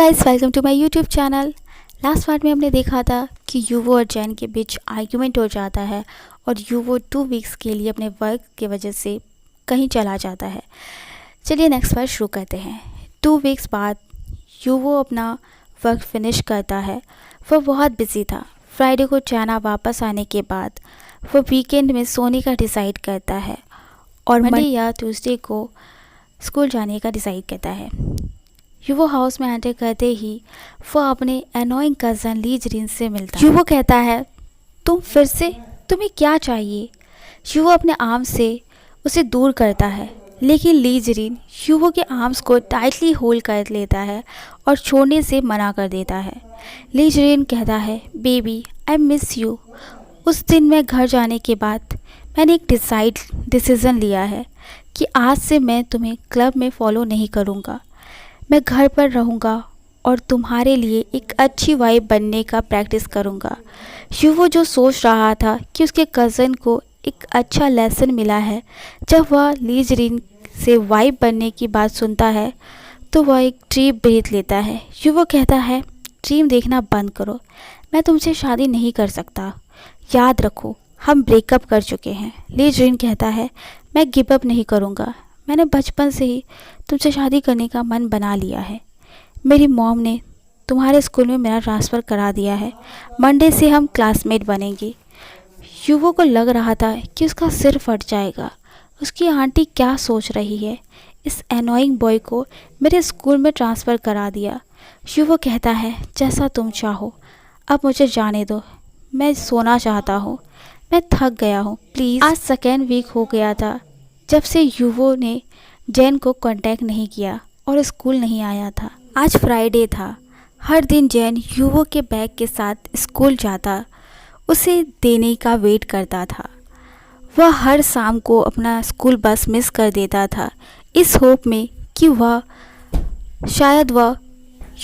Guys, welcome to my YouTube channel. Last part में हमने देखा था कि युवो और जैन के बीच आर्ग्यूमेंट हो जाता है और युवो 2 वीक्स के लिए अपने वर्क की वजह से कहीं चला जाता है। चलिए नेक्स्ट पार्ट शुरू करते हैं। 2 वीक्स बाद युवो अपना वर्क फिनिश करता है। वह बहुत बिजी था। फ्राइडे को चाइना वापस आने के बाद वह वीकेंड में सोने का डिसाइड करता है और मंडे या ट्यूसडे को स्कूल जाने का डिसाइड करता है। युवो हाउस में एंटर करते ही वह अपने एनोइंग कज़न ली जरीन से मिलता है। युवो कहता है, तुम फिर से, तुम्हें क्या चाहिए? युवो अपने आर्म से उसे दूर करता है, लेकिन ली जरीन युवो के आर्म्स को टाइटली होल्ड कर लेता है और छोड़ने से मना कर देता है। ली जरीन कहता है, बेबी आई मिस यू। उस दिन मैं घर जाने के बाद मैंने एक डिसीज़न लिया है कि आज से मैं तुम्हें क्लब में फॉलो नहीं करूँगा। मैं घर पर रहूँगा और तुम्हारे लिए एक अच्छी वाइफ बनने का प्रैक्टिस करूँगा। युवो जो सोच रहा था कि उसके कज़न को एक अच्छा लेसन मिला है, जब वह ली जरीन से वाइफ बनने की बात सुनता है तो वह एक डीप ब्रीथ लेता है। युवो कहता है, ड्रीम देखना बंद करो, मैं तुमसे शादी नहीं कर सकता। याद रखो, हम ब्रेकअप कर चुके हैं। ली जरीन कहता है, मैं गिव अप नहीं करूँगा। मैंने बचपन से ही तुमसे शादी करने का मन बना लिया है। मेरी मॉम ने तुम्हारे स्कूल में मेरा ट्रांसफ़र करा दिया है। मंडे से हम क्लासमेट बनेंगे। युवो को लग रहा था कि उसका सिर फट जाएगा। उसकी आंटी क्या सोच रही है? इस एनोइंग बॉय को मेरे स्कूल में ट्रांसफ़र करा दिया। युवो कहता है, जैसा तुम चाहो, अब मुझे जाने दो, मैं सोना चाहता हूँ, मैं थक गया हूँ, प्लीज़। आज सेकेंड वीक हो गया था जब से युवो ने जैन को कांटेक्ट नहीं किया और स्कूल नहीं आया था। आज फ्राइडे था। हर दिन जैन युवो के बैग के साथ स्कूल जाता, उसे देने का वेट करता था। वह हर शाम को अपना स्कूल बस मिस कर देता था, इस होप में कि शायद वह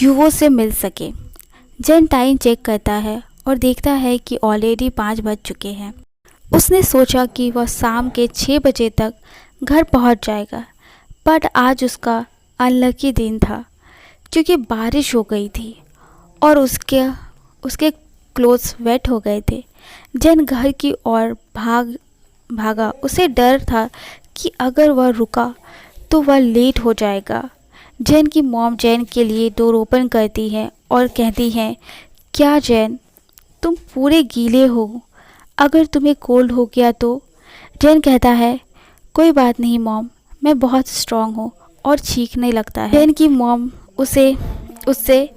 युवो से मिल सके। जैन टाइम चेक करता है और देखता है कि ऑलरेडी 5 बज चुके हैं। उसने सोचा कि वह शाम के 6 बजे तक घर पहुंच जाएगा, बट आज उसका अनलकी दिन था क्योंकि बारिश हो गई थी और उसके क्लोथ्स वेट हो गए थे। जैन घर की ओर भागा। उसे डर था कि अगर वह रुका तो वह लेट हो जाएगा। जैन की मॉम जैन के लिए डोर ओपन करती है और कहती है, क्या जैन, तुम पूरे गीले हो, अगर तुम्हें कोल्ड हो गया तो? जैन कहता है, कोई बात नहीं मॉम, मैं बहुत स्ट्रॉन्ग हूँ और छींकने लगता है। जैन की मॉम उससे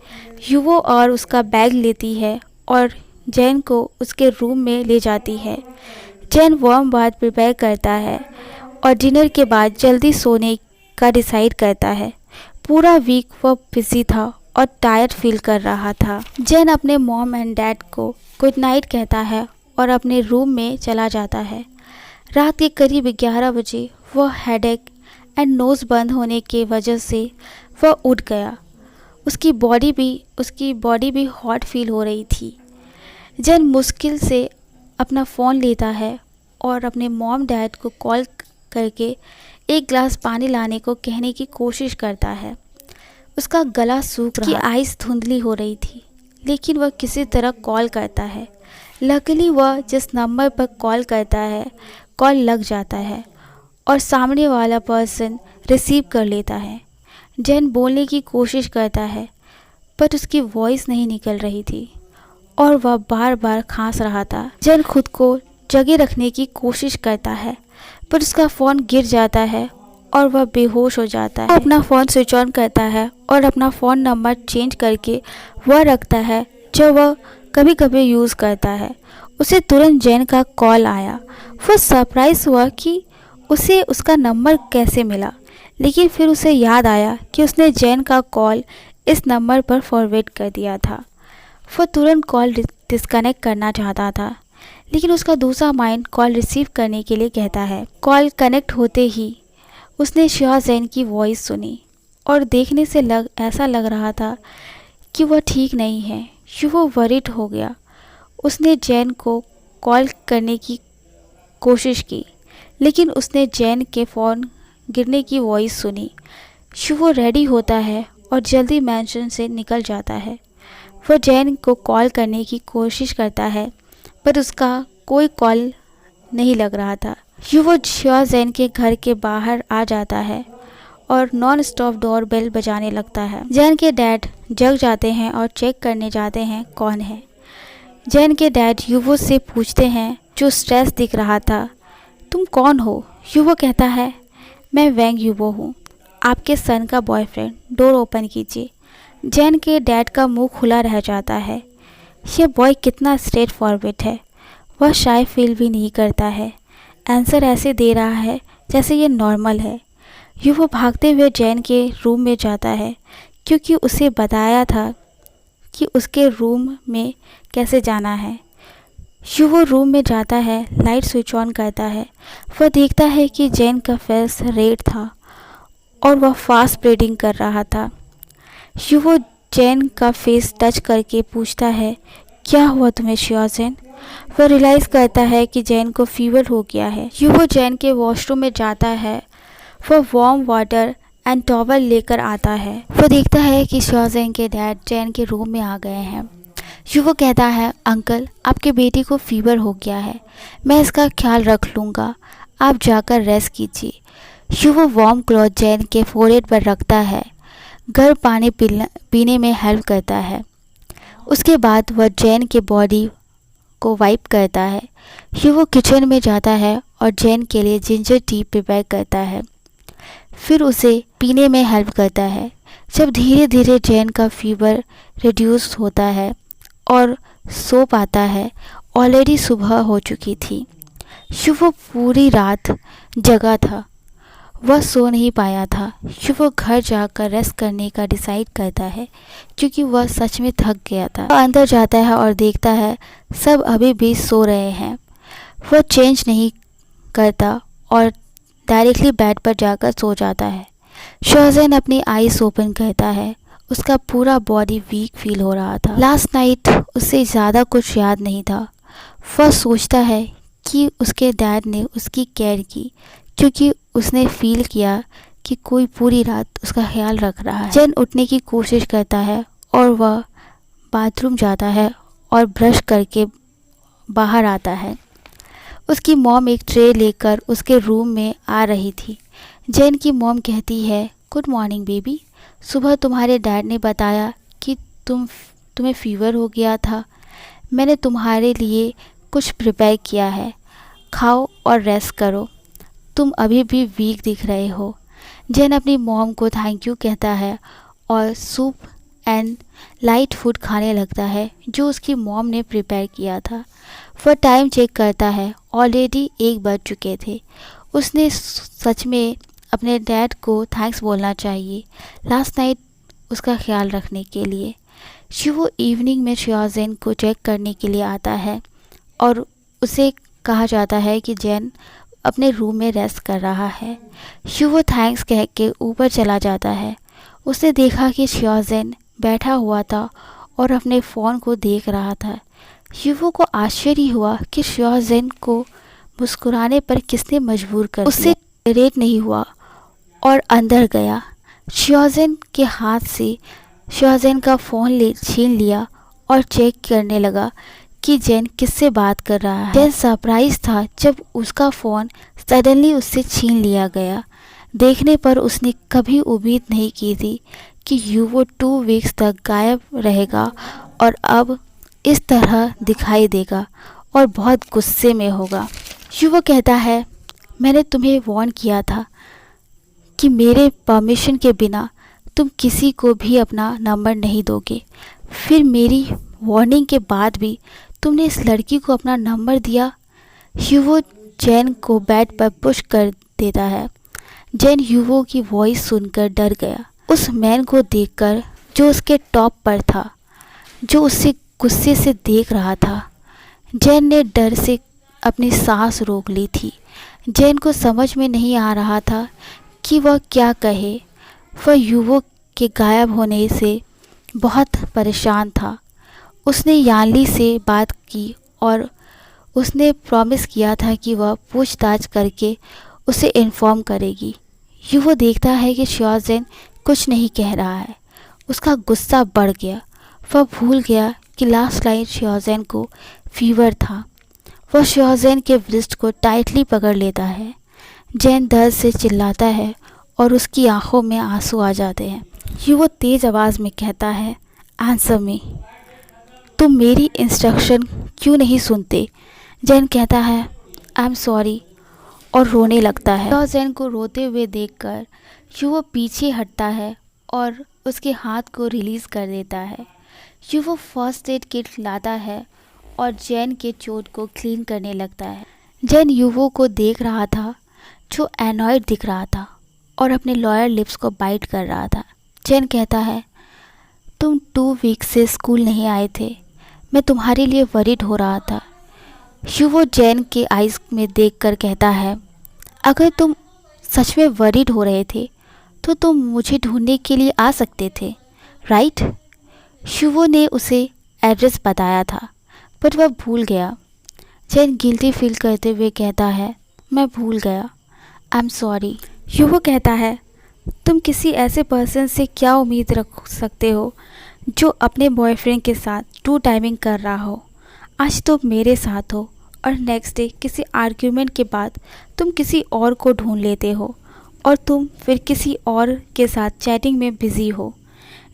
युवो और उसका बैग लेती है और जैन को उसके रूम में ले जाती है। जैन वार्म बाथ प्रिपेयर करता है और डिनर के बाद जल्दी सोने का डिसाइड करता है। पूरा वीक वह बिजी था और टायर्ड फील कर रहा था। जैन अपने मॉम एंड डैड को गुड नाइट कहता है और अपने रूम में चला जाता है। रात के करीब 11 बजे वह हेडेक एंड नोज़ बंद होने की वजह से वह उठ गया। उसकी बॉडी भी हॉट फील हो रही थी। जैन मुश्किल से अपना फ़ोन लेता है और अपने मॉम डैड को कॉल करके एक ग्लास पानी लाने को कहने की कोशिश करता है। उसका गला सूख रहा, आइज़ धुंधली हो रही थी, लेकिन वह किसी तरह कॉल करता है। लकीली वह जिस नंबर पर कॉल करता है, कॉल लग जाता है और सामने वाला पर्सन रिसीव कर लेता है। जैन बोलने की कोशिश करता है पर उसकी वॉइस नहीं निकल रही थी और वह बार बार खांस रहा था। जैन खुद को जगह रखने की कोशिश करता है पर उसका फ़ोन गिर जाता है और वह बेहोश हो जाता है। अपना फ़ोन स्विच ऑन करता है और अपना फ़ोन नंबर चेंज करके वह रखता है जो वह कभी कभी यूज़ करता है। उसे तुरंत जैन का कॉल आया। वह सरप्राइज़ हुआ कि उसे उसका नंबर कैसे मिला, लेकिन फिर उसे याद आया कि उसने जैन का कॉल इस नंबर पर फॉरवर्ड कर दिया था। वह तुरंत कॉल डिस्कनेक्ट करना चाहता था, लेकिन उसका दूसरा माइंड कॉल रिसीव करने के लिए कहता है। कॉल कनेक्ट होते ही उसने शिया जैन की वॉइस सुनी और देखने से ऐसा लग रहा था कि वह ठीक नहीं है। युवो वरीड हो गया। उसने जैन को कॉल करने की कोशिश की, लेकिन उसने जैन के फ़ोन गिरने की वॉइस सुनी। युवो रेडी होता है और जल्दी मैंशन से निकल जाता है। वह जैन को कॉल करने की कोशिश करता है पर उसका कोई कॉल नहीं लग रहा था। युवो शियाज़ेन के घर के बाहर आ जाता है और नॉन स्टॉप डोर बेल बजाने लगता है। जैन के डैड जग जाते हैं और चेक करने जाते हैं कौन है। जैन के डैड युवो से पूछते हैं जो स्ट्रेस दिख रहा था, तुम कौन हो? युवो कहता है, मैं वैंग युवो हूँ, आपके सन का बॉयफ्रेंड, डोर ओपन कीजिए। जैन के डैड का मुंह खुला रह जाता है। ये बॉय कितना स्ट्रेट फॉरवर्ड है, वह शाय फील भी नहीं करता है। आंसर ऐसे दे रहा है जैसे ये नॉर्मल है। युवो भागते हुए जैन के रूम में जाता है क्योंकि उसे बताया था कि उसके रूम में कैसे जाना है। युवो रूम में जाता है, लाइट स्विच ऑन करता है। वह देखता है कि जैन का फेस रेड था और वह फास्ट ब्रीडिंग कर रहा था। युवो जैन का फेस टच करके पूछता है, क्या हुआ तुम्हें शियाज़ेन? वह रियलाइज़ करता है कि जैन को फीवर हो गया है। युवो जैन के वॉशरूम में जाता है। वह वार्म वाटर एंड टॉवल लेकर आता है। वह देखता है कि शियाज़ेन के डैड जैन के रूम में आ गए हैं। युवो कहता है, अंकल आपके बेटी को फीवर हो गया है, मैं इसका ख्याल रख लूँगा, आप जाकर रेस्ट कीजिए। युवो वार्म क्लॉथ जैन के फोरहेड पर रखता है, गर्म पानी पीने में हेल्प करता है। उसके बाद वह जैन के बॉडी को वाइप करता है। युवो किचन में जाता है और जैन के लिए जिंजर टी प्रिपेयर करता है, फिर उसे पीने में हेल्प करता है। जब धीरे धीरे जैन का फीवर रिड्यूस होता है और सो पाता है, ऑलरेडी सुबह हो चुकी थी। युवो पूरी रात जगा था, वह सो नहीं पाया था। युवो घर जाकर रेस्ट करने का डिसाइड करता है क्योंकि वह सच में थक गया था। वह अंदर जाता है और देखता है सब अभी भी सो रहे हैं। वह चेंज नहीं करता और डायरेक्टली बेड पर जाकर सो जाता है। शियाज़ेन अपनी आईज ओपन करता है, उसका पूरा बॉडी वीक फील हो रहा था। लास्ट नाइट उसे ज़्यादा कुछ याद नहीं था। वह सोचता है कि उसके डैड ने उसकी केयर की क्योंकि उसने फील किया कि कोई पूरी रात उसका ख्याल रख रहा है। जैन उठने की कोशिश करता है और वह बाथरूम जाता है और ब्रश करके बाहर आता है। उसकी मॉम एक ट्रे लेकर उसके रूम में आ रही थी। जैन की मॉम कहती है, गुड मॉर्निंग बेबी, सुबह तुम्हारे डैड ने बताया कि तुम्हें फीवर हो गया था। मैंने तुम्हारे लिए कुछ प्रिपेयर किया है, खाओ और रेस्ट करो, तुम अभी भी वीक दिख रहे हो। जैन अपनी मॉम को थैंक यू कहता है और सूप एंड लाइट फूड खाने लगता है जो उसकी मॉम ने प्रिपेयर किया था। वह टाइम चेक करता है, ऑलरेडी 1 बज चुके थे। उसने सच में अपने डैड को थैंक्स बोलना चाहिए लास्ट नाइट उसका ख्याल रखने के लिए। युवो इवनिंग में शियाज़ेन को चेक करने के लिए आता है और उसे कहा जाता है कि जैन अपने रूम में रेस्ट कर रहा है। युवो थैंक्स कह के ऊपर चला जाता है। उसने देखा कि शियाज़ेन बैठा हुआ था और अपने फ़ोन को देख रहा था। युवो को आश्चर्य हुआ कि शियाज़ेन को मुस्कुराने पर किसने मजबूर कर दिया। उससे रेट नहीं हुआ और अंदर गया। शियाज़ेन के हाथ से शियाज़ेन का फ़ोन छीन लिया और चेक करने लगा कि जैन किससे बात कर रहा है। जैन सरप्राइज था जब उसका फ़ोन सडनली उससे छीन लिया गया। देखने पर उसने कभी उम्मीद नहीं की थी कि युवो 2 वीक्स तक गायब रहेगा और अब इस तरह दिखाई देगा और बहुत गुस्से में होगा। युवो कहता है, मैंने तुम्हें वार्न किया था कि मेरे परमिशन के बिना तुम किसी को भी अपना नंबर नहीं दोगे। फिर मेरी वार्निंग के बाद भी तुमने इस लड़की को अपना नंबर दिया। युवो जैन को बेड पर पुश कर देता है। जैन युवो की वॉइस सुनकर डर गया। उस मैन को देखकर जो उसके टॉप पर था, जो उसे गुस्से से देख रहा था। जैन ने डर से अपनी सांस रोक ली थी। जैन को समझ में नहीं आ रहा था कि वह क्या कहे। वह युवो के गायब होने से बहुत परेशान था। उसने यानली से बात की और उसने प्रॉमिस किया था कि वह पूछताछ करके उसे इन्फॉर्म करेगी। युवो देखता है कि शियाज़ेन कुछ नहीं कह रहा है। उसका गुस्सा बढ़ गया। वह भूल गया कि लास्ट नाइट शियाज़ेन को फीवर था। वह शियाज़ेन के रिस्ट को टाइटली पकड़ लेता है। जैन दर्द से चिल्लाता है और उसकी आंखों में आंसू आ जाते हैं। वो तेज़ आवाज़ में कहता है, आंसर मी, तुम मेरी इंस्ट्रक्शन क्यों नहीं सुनते? जैन कहता है, आई एम सॉरी, और रोने लगता है। शियाज़ेन को रोते हुए देखकर वो पीछे हटता है और उसके हाथ को रिलीज़ कर देता है। वो फर्स्ट एड किट लाता है और जैन के चोट को क्लीन करने लगता है। जैन युवो को देख रहा था जो एनॉयड दिख रहा था और अपने लॉयर लिप्स को बाइट कर रहा था। जैन कहता है, तुम 2 वीक से स्कूल नहीं आए थे, मैं तुम्हारे लिए वरीड हो रहा था। युवो जैन के आइज़ में देखकर कहता है, अगर तुम सच में वरीड हो रहे थे तो तुम मुझे ढूंढने के लिए आ सकते थे, राइट? युवो ने उसे एड्रेस बताया था पर वह भूल गया। जैन गिल्टी फील करते हुए कहता है, मैं भूल गया, आई एम सॉरी। युवो कहता है, तुम किसी ऐसे पर्सन से क्या उम्मीद रख सकते हो जो अपने बॉयफ्रेंड के साथ 2 टाइमिंग कर रहा हो? आज तुम मेरे साथ हो और नेक्स्ट डे किसी आर्ग्यूमेंट के बाद तुम किसी और को ढूंढ लेते हो और तुम फिर किसी और के साथ चैटिंग में बिज़ी हो।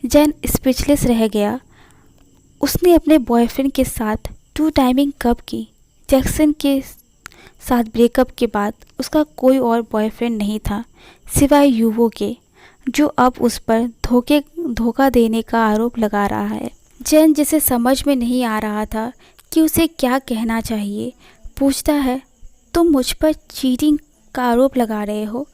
जैन स्पीचलेस रह गया। उसने अपने बॉयफ्रेंड के साथ 2 टाइमिंग कब की? जैक्सन के साथ ब्रेकअप के बाद उसका कोई और बॉयफ्रेंड नहीं था सिवाय युवो के, जो अब उस पर धोखा देने का आरोप लगा रहा है। जैन, जिसे समझ में नहीं आ रहा था कि उसे क्या कहना चाहिए, पूछता है, तुम मुझ पर चीटिंग का आरोप लगा रहे हो?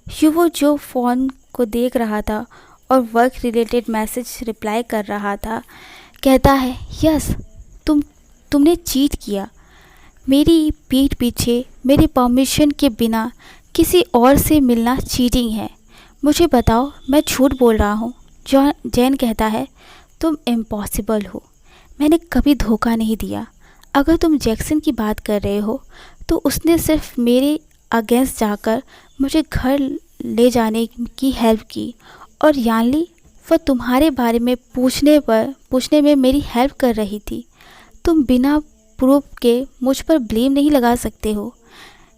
युवो, जो फ़ोन को देख रहा था और वर्क रिलेटेड मैसेज रिप्लाई कर रहा था, कहता है, यस, तुमने चीट किया। मेरी पीठ पीछे मेरी परमिशन के बिना किसी और से मिलना चीटिंग है। मुझे बताओ, मैं झूठ बोल रहा हूँ? जैन कहता है, तुम इम्पॉसिबल हो, मैंने कभी धोखा नहीं दिया। अगर तुम जैक्सन की बात कर रहे हो तो उसने सिर्फ मेरे अगेंस्ट जाकर मुझे घर ले जाने की हेल्प की, और यानली, वह तुम्हारे बारे में पूछने में मेरी हेल्प कर रही थी। तुम बिना प्रूफ के मुझ पर ब्लेम नहीं लगा सकते हो।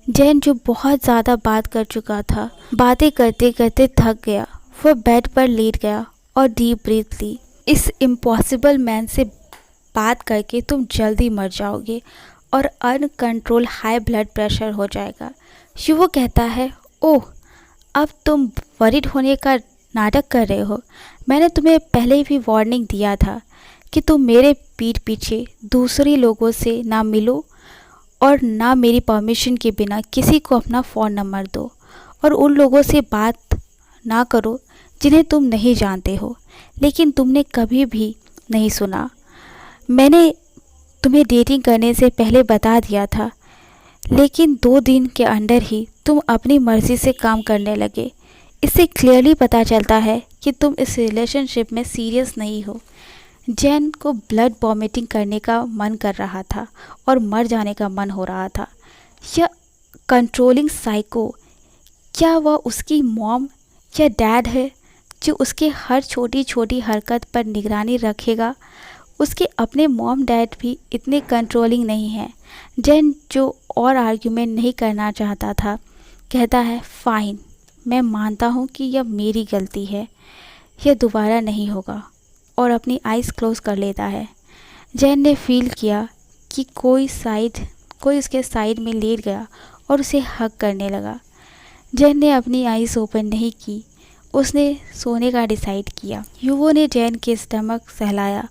जैन, जो बहुत ज़्यादा बात कर चुका था, बातें करते करते थक गया। वह बेड पर लेट गया और डीप ब्रीथ ली। इस इम्पॉसिबल मैन से बात करके तुम जल्दी मर जाओगे और अनकंट्रोल हाई ब्लड प्रेशर हो जाएगा। युवो कहता है, ओह, अब तुम वरीड होने का नाटक कर रहे हो। मैंने तुम्हें पहले भी वार्निंग दिया था कि तुम मेरे पीठ पीछे दूसरे लोगों से ना मिलो और ना मेरी परमिशन के बिना किसी को अपना फ़ोन नंबर दो, और उन लोगों से बात ना करो जिन्हें तुम नहीं जानते हो। लेकिन तुमने कभी भी नहीं सुना। मैंने तुम्हें डेटिंग करने से पहले बता दिया था, लेकिन 2 दिन के अंदर ही तुम अपनी मर्ज़ी से काम करने लगे। इससे क्लियरली पता चलता है कि तुम इस रिलेशनशिप में सीरियस नहीं हो। जैन को ब्लड वॉमिटिंग करने का मन कर रहा था और मर जाने का मन हो रहा था। यह कंट्रोलिंग साइको, क्या वह उसकी मॉम या डैड है जो उसके हर छोटी छोटी हरकत पर निगरानी रखेगा? उसके अपने मॉम डैड भी इतने कंट्रोलिंग नहीं हैं। जैन, जो और आर्ग्यूमेंट नहीं करना चाहता था, कहता है, फ़ाइन, मैं मानता हूँ कि यह मेरी गलती है, यह दोबारा नहीं होगा, और अपनी आइज़ क्लोज कर लेता है। जैन ने फील किया कि कोई उसके साइड में लेट गया और उसे हग करने लगा। जैन ने अपनी आइज़ ओपन नहीं की, उसने सोने का डिसाइड किया। युवो ने जैन के स्टमक सहलाया।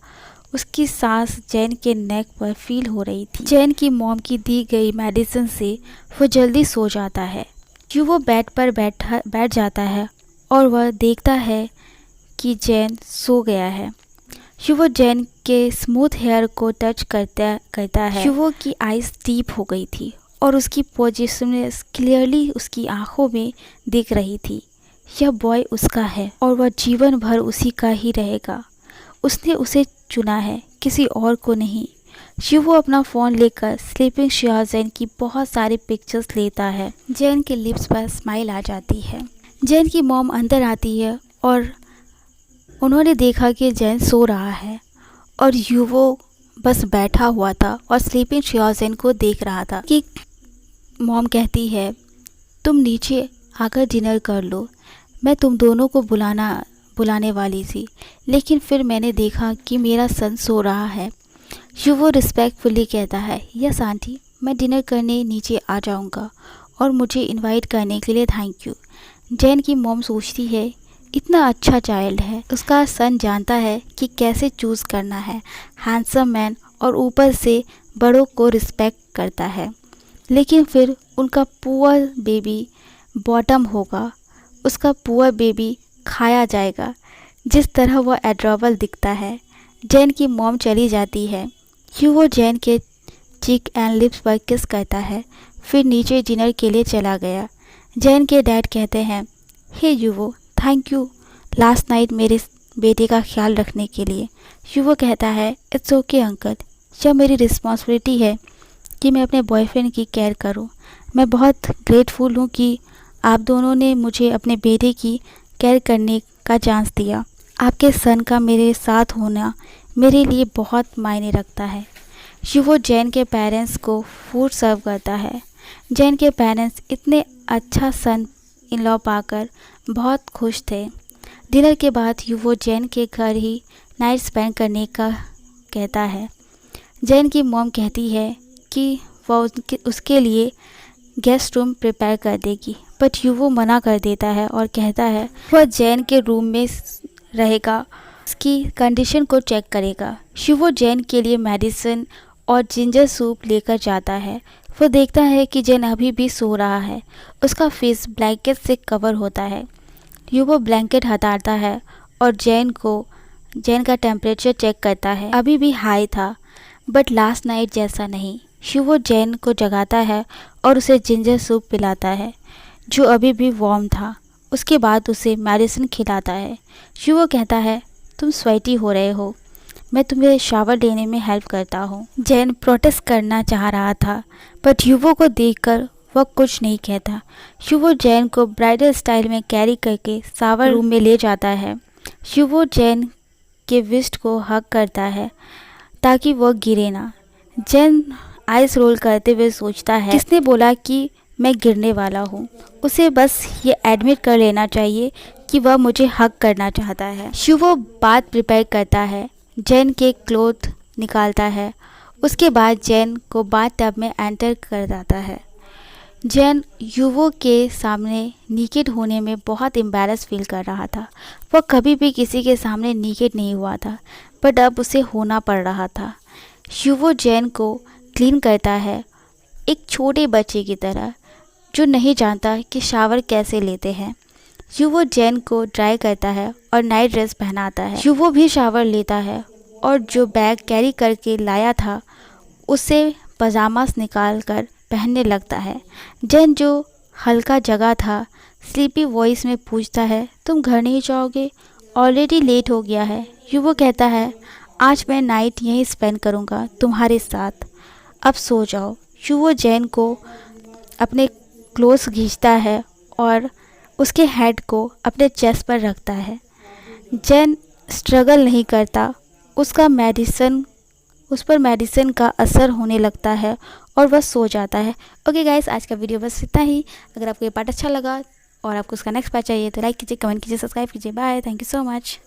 उसकी सांस जैन के नेक पर फील हो रही थी। जैन की मॉम की दी गई मेडिसिन से वो जल्दी सो जाता है। युवो बेड पर बैठ जाता है और वह देखता है कि जैन सो गया है। युवो जैन के स्मूथ हेयर को टच करता है। युवो की आइज़ डीप हो गई थी और उसकी पोजीशननेस क्लियरली उसकी आंखों में दिख रही थी। यह बॉय उसका है और वह जीवन भर उसी का ही रहेगा। उसने उसे चुना है, किसी और को नहीं। युवो अपना फ़ोन लेकर स्लीपिंग शियाज़ेन की बहुत सारी पिक्चर्स लेता है। जैन के लिप्स पर स्माइल आ जाती है। जैन की मॉम अंदर आती है और उन्होंने देखा कि जैन सो रहा है और युवो बस बैठा हुआ था और स्लीपिंग श्योजेन को देख रहा था कि मॉम कहती है तुम नीचे आकर डिनर कर लो, मैं तुम दोनों को बुलाने वाली थी, लेकिन फिर मैंने देखा कि मेरा सन सो रहा है। युवो रिस्पेक्टफुली कहता है यस आंटी, मैं डिनर करने नीचे आ जाऊंगा और मुझे इनवाइट करने के लिए थैंक यू। जैन की मॉम सोचती है इतना अच्छा चाइल्ड है, उसका सन जानता है कि कैसे चूज़ करना है, हैंडसम मैन और ऊपर से बड़ों को रिस्पेक्ट करता है, लेकिन फिर उनका पुअर बेबी बॉटम होगा, उसका पुअर बेबी खाया जाएगा। जिस तरह वह एडोरेबल दिखता है। जैन की मॉम चली जाती है। युवो जैन के चीक एंड लिप्स पर किस करता है, फिर नीचे डिनर के लिए चला गया। जैन के डैड कहते हैं हे युवो, थैंक यू लास्ट नाइट मेरे बेटे का ख्याल रखने के लिए। युवो कहता है इट्स ओके अंकल, यह मेरी रिस्पॉन्सिबिलिटी है कि मैं अपने बॉयफ्रेंड की केयर करूं। मैं बहुत ग्रेटफुल हूं कि आप दोनों ने मुझे अपने बेटे की केयर करने का चांस दिया। आपके सन का मेरे साथ होना मेरे लिए बहुत मायने रखता है। युवो जैन के पेरेंट्स को फूड सर्व करता है। जैन के पेरेंट्स इतने अच्छा सन इन लॉ पाकर बहुत खुश थे। डिनर के बाद युवो जैन के घर ही नाइट स्पेंड करने का कहता है। जैन की मॉम कहती है कि वह उसके लिए गेस्ट रूम प्रिपेयर कर देगी, बट युवो मना कर देता है और कहता है वह जैन के रूम में रहेगा, उसकी कंडीशन को चेक करेगा। युवो जैन के लिए मेडिसिन और जिंजर सूप लेकर जाता है। वो देखता है कि जैन अभी भी सो रहा है, उसका फेस ब्लैंकेट से कवर होता है। युवो ब्लैंकेट हटाता है और जैन का टेम्परेचर चेक करता है। अभी भी हाई था, बट लास्ट नाइट जैसा नहीं। युवो जैन को जगाता है और उसे जिंजर सूप पिलाता है जो अभी भी वार्म था। उसके बाद उसे मेडिसिन खिलाता है। युवो कहता है तुम स्वेटी हो रहे हो, मैं तुम्हें शावर लेने में हेल्प करता हूँ। जैन प्रोटेस्ट करना चाह रहा था, बट युवो को देखकर वह कुछ नहीं कहता। युवो जैन को ब्राइडल स्टाइल में कैरी करके शावर रूम में ले जाता है। युवो जैन के विस्ट को हग करता है ताकि वह गिरे ना। जैन आइस रोल करते हुए सोचता है किसने बोला कि मैं गिरने वाला हूँ। उसे बस ये एडमिट कर लेना चाहिए कि वह मुझे हग करना चाहता है। युवो बात प्रिपेयर करता है, जैन के क्लोथ निकालता है। उसके बाद जैन को बाथ टब में एंटर कर जाता है। जैन युवो के सामने नीकेड होने में बहुत एम्बैरस फील कर रहा था। वह कभी भी किसी के सामने नीकेड नहीं हुआ था, बट अब उसे होना पड़ रहा था। युवो जैन को क्लीन करता है एक छोटे बच्चे की तरह जो नहीं जानता कि शावर कैसे लेते हैं। युवो जैन को ड्राई करता है और नाइट ड्रेस पहनाता है। युवो भी शावर लेता है और जो बैग कैरी करके लाया था उससे पजामास निकाल कर पहनने लगता है। जैन जो हल्का जगा था स्लीपी वॉइस में पूछता है तुम घर नहीं जाओगे, ऑलरेडी लेट हो गया है। युवो कहता है आज मैं नाइट यहीं स्पेंड करूँगा तुम्हारे साथ, अब सो जाओ। युवो जैन को अपने क्लोज खींचता है और उसके हेड को अपने चेस्ट पर रखता है। जैन स्ट्रगल नहीं करता, उस पर मेडिसिन का असर होने लगता है और वह सो जाता है। ओके गाइस, आज का वीडियो बस इतना ही। अगर आपको ये पार्ट अच्छा लगा और आपको उसका नेक्स्ट पार्ट चाहिए तो लाइक कीजिए, कमेंट कीजिए, सब्सक्राइब कीजिए। Bye, thank you so much.